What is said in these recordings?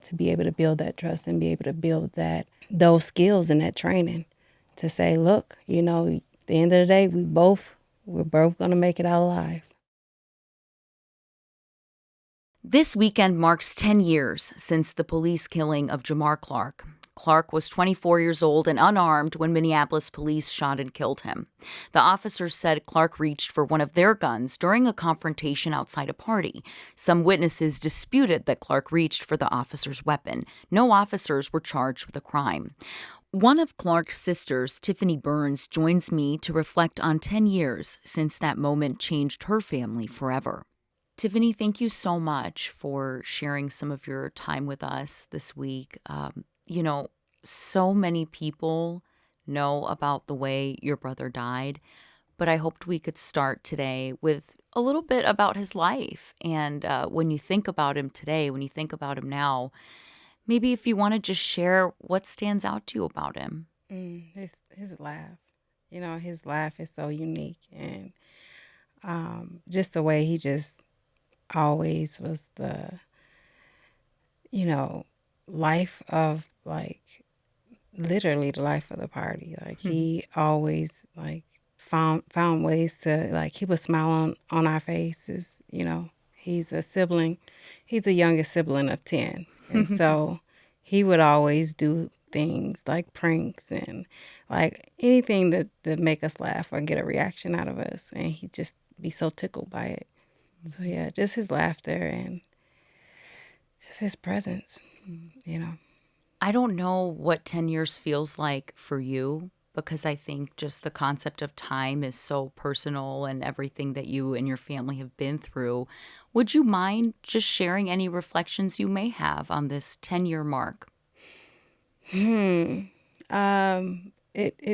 to be able to build that trust and be able to build those skills and that training to say, look, at the end of the day, we're both going to make it out alive. This weekend marks 10 years since the police killing of Jamar Clark. Clark was 24 years old and unarmed when Minneapolis police shot and killed him. The officers said Clark reached for one of their guns during a confrontation outside a party. Some witnesses disputed that Clark reached for the officer's weapon. No officers were charged with a crime. One of Clark's sisters, Tiffany Burns, joins me to reflect on 10 years since that moment changed her family forever. Tiffany, thank you so much for sharing some of your time with us this week. So many people know about the way your brother died, but I hoped we could start today with a little bit about his life. And when you think about him today, when you think about him now, maybe if you want to just share what stands out to you about him. His laugh. His laugh is so unique. And just the way he just always was the, life of, like, literally the life of the party. Like, he always, like, found ways to, like, he would smile on our faces. He's a sibling. He's the youngest sibling of 10. And so he would always do things like pranks and, like, anything to make us laugh or get a reaction out of us. And he'd just be so tickled by it. So, yeah, just his laughter and just his presence, I don't know what 10 years feels like for you, because I think just the concept of time is so personal and everything that you and your family have been through. Would you mind just sharing any reflections you may have on this 10-year mark? It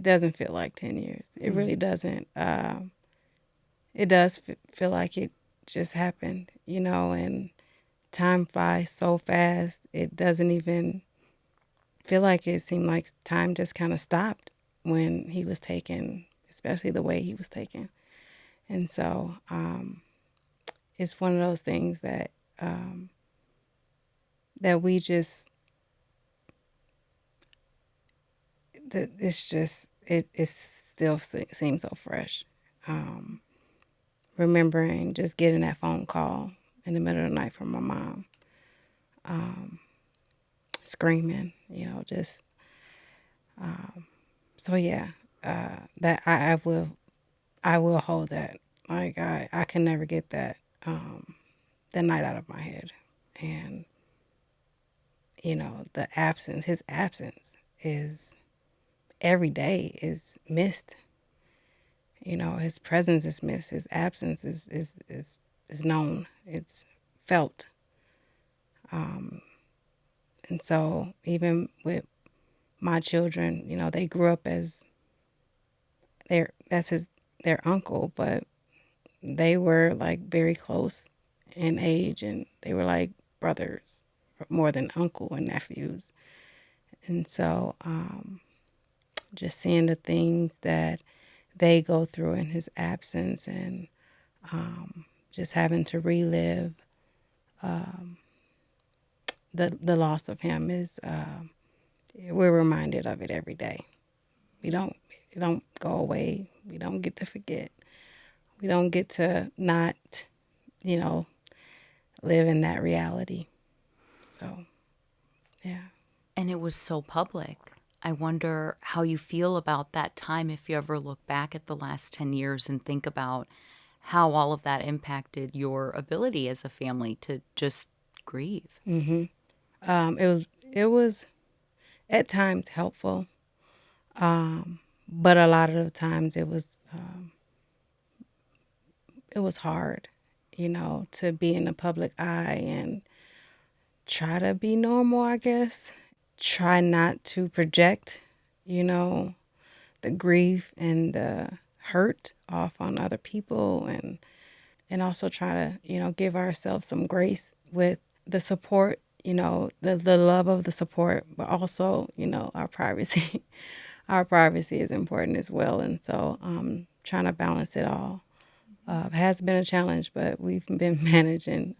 doesn't feel like 10 years. It really doesn't. It does feel like it just happened, and time flies so fast. It doesn't even feel like it seemed like time just kind of stopped when he was taken, especially the way he was taken. And so it's one of those things that that we just, that it's just, it still seems so fresh. Remembering just getting that phone call in the middle of the night from my mom, screaming, just, so yeah, that I will hold that. Like, I can never get that night out of my head. And, his absence is, every day is missed. His presence is missed. His absence is known. It's felt. And so even with my children, they grew up as their uncle, but they were, like, very close in age, and they were like brothers more than uncle and nephews. And so just seeing the things that they go through in his absence, and just having to relive the loss of him is, we're reminded of it every day. It don't go away. We don't get to forget. We don't get to not, live in that reality. So, yeah. And it was so public. I wonder how you feel about that time, if you ever look back at the last 10 years and think about how all of that impacted your ability as a family to just grieve. It was at times helpful, but a lot of the times it was hard, to be in the public eye and try to be normal, I guess. Try not to project, the grief and the hurt off on other people, and also try to, give ourselves some grace with the support, the love of the support, but also, our privacy. Our privacy is important as well. And so trying to balance it all has been a challenge, but we've been managing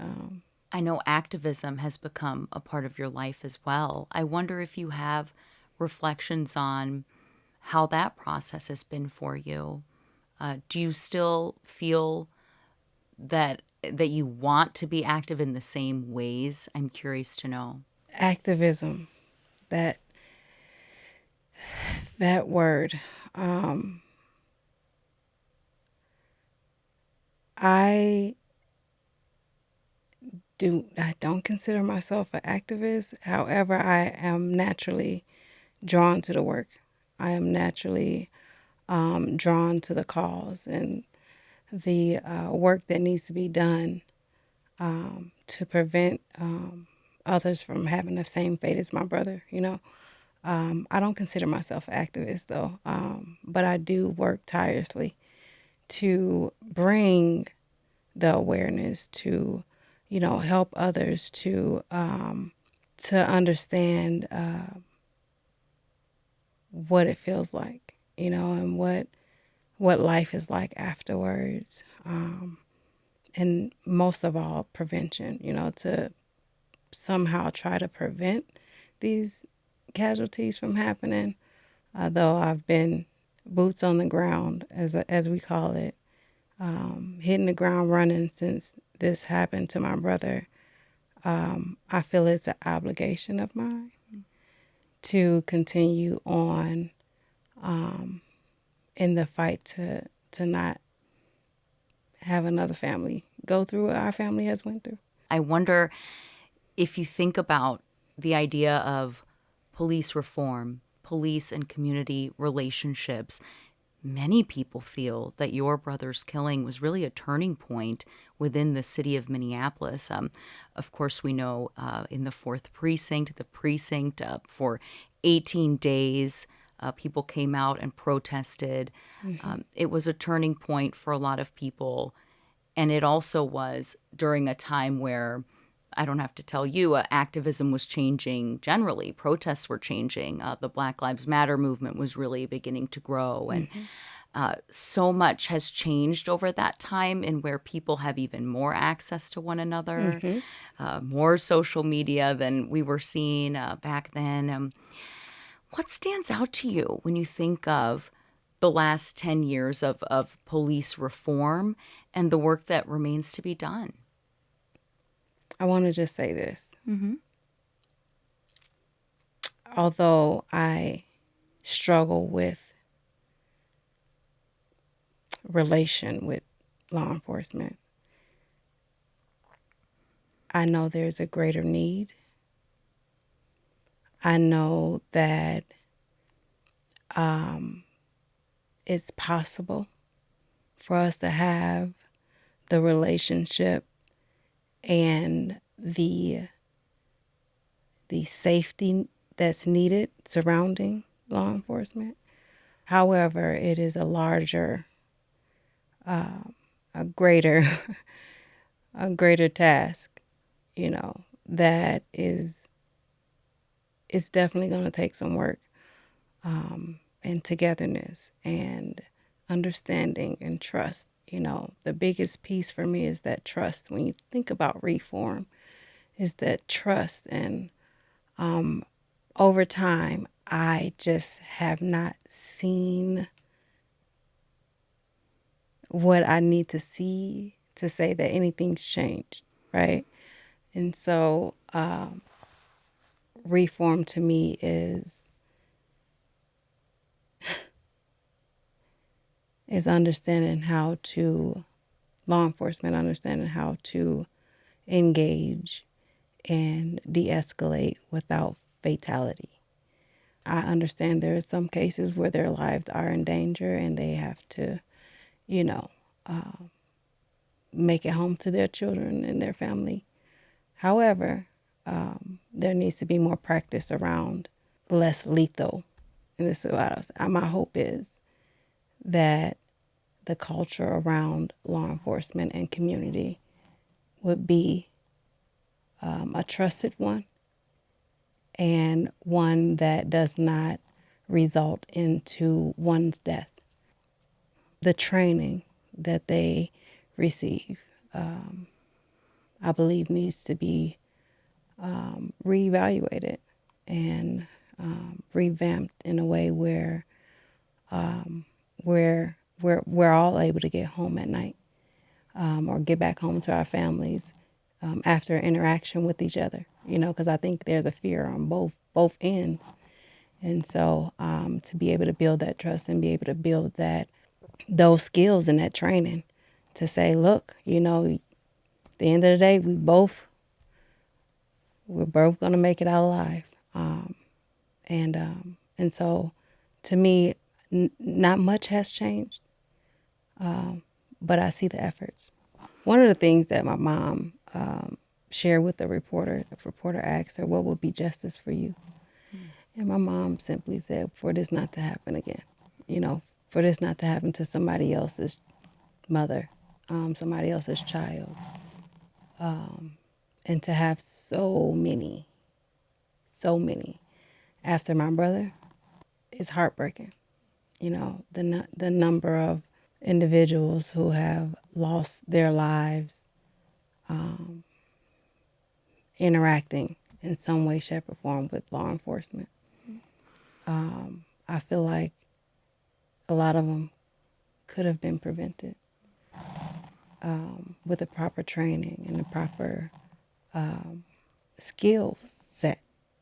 I know activism has become a part of your life as well. I wonder if you have reflections on how that process has been for you. Do you still feel that you want to be active in the same ways? I'm curious to know. Activism, that that word. Um, I I don't consider myself an activist. However, I am naturally drawn to the work. I am naturally drawn to the cause and the work that needs to be done to prevent others from having the same fate as my brother. I don't consider myself an activist though, but I do work tirelessly to bring the awareness to, help others to understand what it feels like, and what life is like afterwards. And most of all, prevention, to somehow try to prevent these casualties from happening. Though I've been boots on the ground, as we call it, hitting the ground running since this happened to my brother. I feel it's an obligation of mine to continue on in the fight to not have another family go through what our family has went through. I wonder if you think about the idea of police reform, police and community relationships. Many people feel that your brother's killing was really a turning point within the city of Minneapolis. Of course, we know in the 4th Precinct, the precinct for 18 days, people came out and protested. It was a turning point for a lot of people. And it also was during a time where, I don't have to tell you, activism was changing generally. Protests were changing. The Black Lives Matter movement was really beginning to grow. And so much has changed over that time, and where people have even more access to one another, more social media than we were seeing back then. What stands out to you when you think of the last 10 years of police reform and the work that remains to be done? I want to just say this. Although I struggle with relation with law enforcement, I know there's a greater need. I know that it's possible for us to have the relationship and the safety that's needed surrounding law enforcement. However, it is a larger, a greater, a greater task, that is definitely going to take some work and togetherness and understanding and trust. The biggest piece for me is that trust. When you think about reform, is that trust. And over time, I just have not seen what I need to see to say that anything's changed, right? And so reform to me is understanding how to, law enforcement understanding how to engage and de-escalate without fatality. I understand there are some cases where their lives are in danger and they have to, make it home to their children and their family. However, there needs to be more practice around less lethal. And this is what my hope is, that the culture around law enforcement and community would be a trusted one, and one that does not result into one's death. The training that they receive, I believe needs to be reevaluated and revamped in a way where we're all able to get home at night or get back home to our families after interaction with each other. Because I think there's a fear on both ends, and so to be able to build that trust and be able to build those skills and that training to say, look, at the end of the day, we're both gonna make it out alive. And so to me, not much has changed, but I see the efforts. One of the things that my mom shared with the reporter asked her, what would be justice for you? And my mom simply said, for this not to happen again, for this not to happen to somebody else's mother, somebody else's child, and to have so many after my brother is heartbreaking. The number of individuals who have lost their lives interacting in some way, shape, or form with law enforcement. I feel like a lot of them could have been prevented with the proper training and the proper skill set.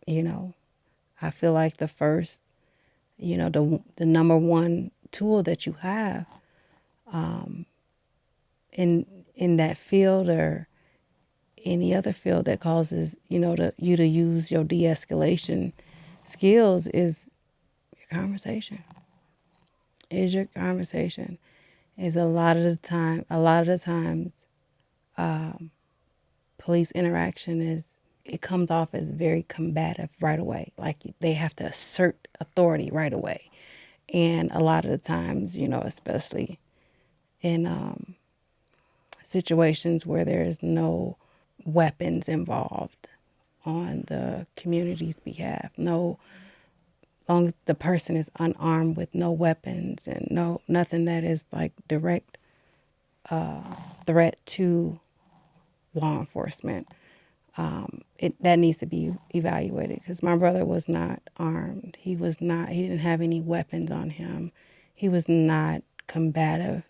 I feel like the first, the number one tool that you have in that field or any other field that causes you to use your de-escalation skills is your conversation. Is a lot of the times police interaction it comes off as very combative right away, like they have to assert authority right away. And a lot of the times, especially in situations where there's no weapons involved on the community's behalf, long as the person is unarmed with no weapons and nothing that is like direct threat to law enforcement, that needs to be evaluated, because my brother was not armed. He didn't have any weapons on him. He was not combative.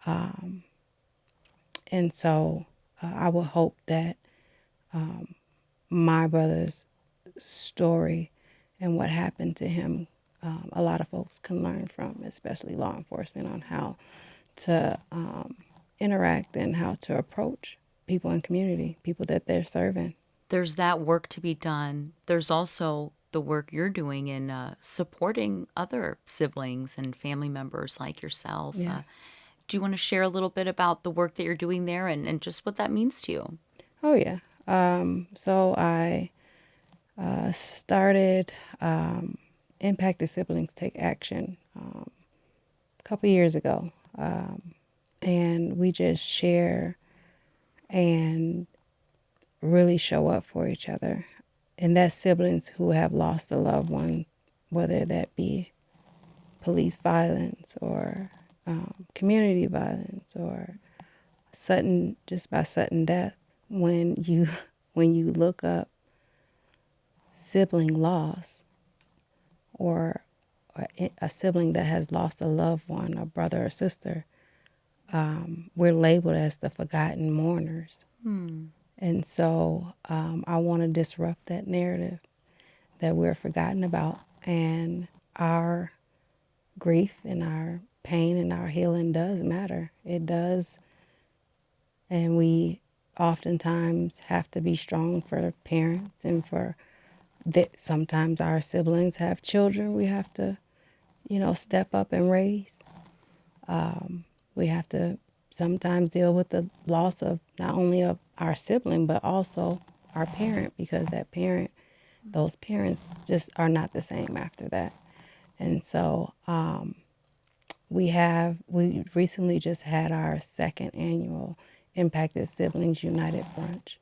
And so I would hope that my brother's story and what happened to him, a lot of folks can learn from, especially law enforcement, on how to interact and how to approach people in community, people that they're serving. There's that work to be done. There's also the work you're doing in supporting other siblings and family members like yourself. Yeah. Do you want to share a little bit about the work that you're doing there and just what that means to you? Oh, yeah. So I started Impacted Siblings Take Action a couple years ago. And we just share and really show up for each other. And that's siblings who have lost a loved one, whether that be police violence or community violence or just by sudden death. When you look up sibling loss or a sibling that has lost a loved one, a brother or sister, we're labeled as the forgotten mourners. And so I want to disrupt that narrative that we're forgotten about, and our grief and our pain and our healing does matter. It does. And we oftentimes have to be strong for the parents and for that. Sometimes our siblings have children we have to, step up and raise. We have to sometimes deal with the loss of not only of our sibling, but also our parent, because those parents just are not the same after that. And so we recently just had our second annual Impacted Siblings United Brunch.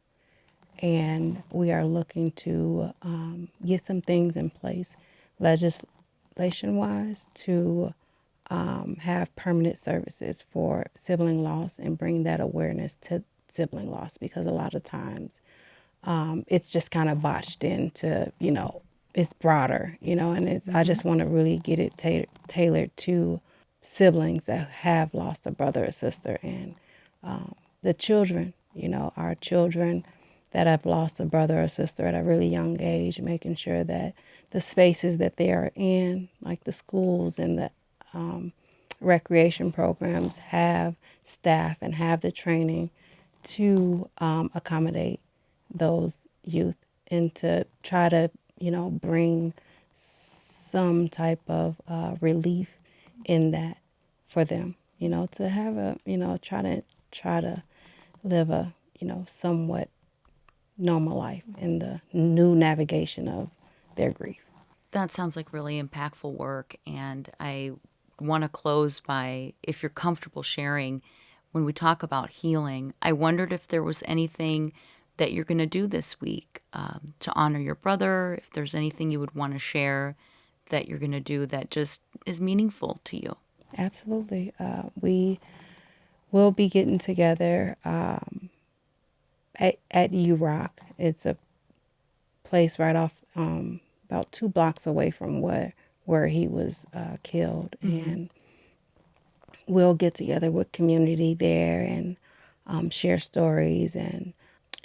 And we are looking to get some things in place legislation-wise to have permanent services for sibling loss and bring that awareness to sibling loss, because a lot of times it's just kind of botched into, it's broader, and I just want to really get it tailored to siblings that have lost a brother or sister, and the children, our children that have lost a brother or sister at a really young age, making sure that the spaces that they are in, like the schools and the recreation programs, have staff and have the training to accommodate those youth, and to try to, bring some type of relief in that for them, to have a, try to live a, somewhat normal life in the new navigation of their grief. That sounds like really impactful work. And I want to close by, if you're comfortable sharing, when we talk about healing, I wondered if there was anything that you're going to do this week to honor your brother, if there's anything you would want to share that you're going to do that just is meaningful to you. Absolutely. We will be getting together at U-Rock. It's a place right off about 2 blocks away from where he was killed. Mm-hmm. And we'll get together with community there and share stories and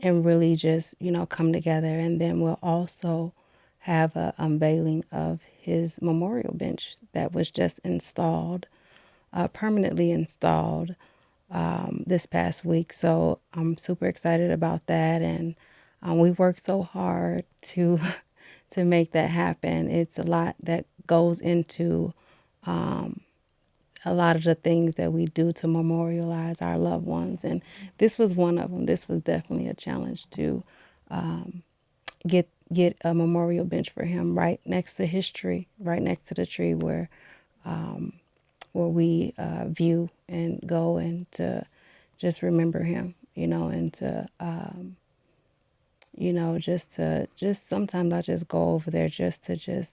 really just, come together. And then we'll also have an unveiling of his memorial bench that was just installed, permanently installed this past week. So I'm super excited about that. And we worked so hard to to make that happen. It's a lot that goes into a lot of the things that we do to memorialize our loved ones. And this was one of them. This was definitely a challenge to get a memorial bench for him right next to his tree, right next to the tree where we view and go, and to just remember him, and to, just sometimes I just go over there just to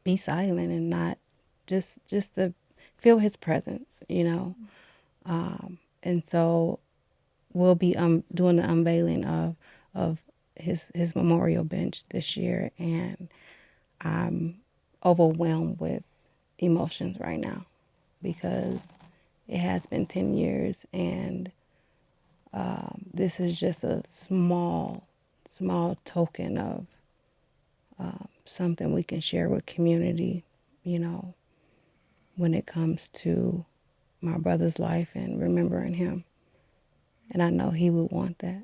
be silent and not just to feel his presence, and so we'll be doing the unveiling of his memorial bench this year, and I'm overwhelmed with emotions right now because it has been 10 years, and this is just a small token of something we can share with community, when it comes to my brother's life and remembering him. And I know he would want that.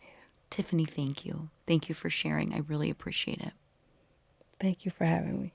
Yeah. Tiffany, thank you. Thank you for sharing. I really appreciate it. Thank you for having me.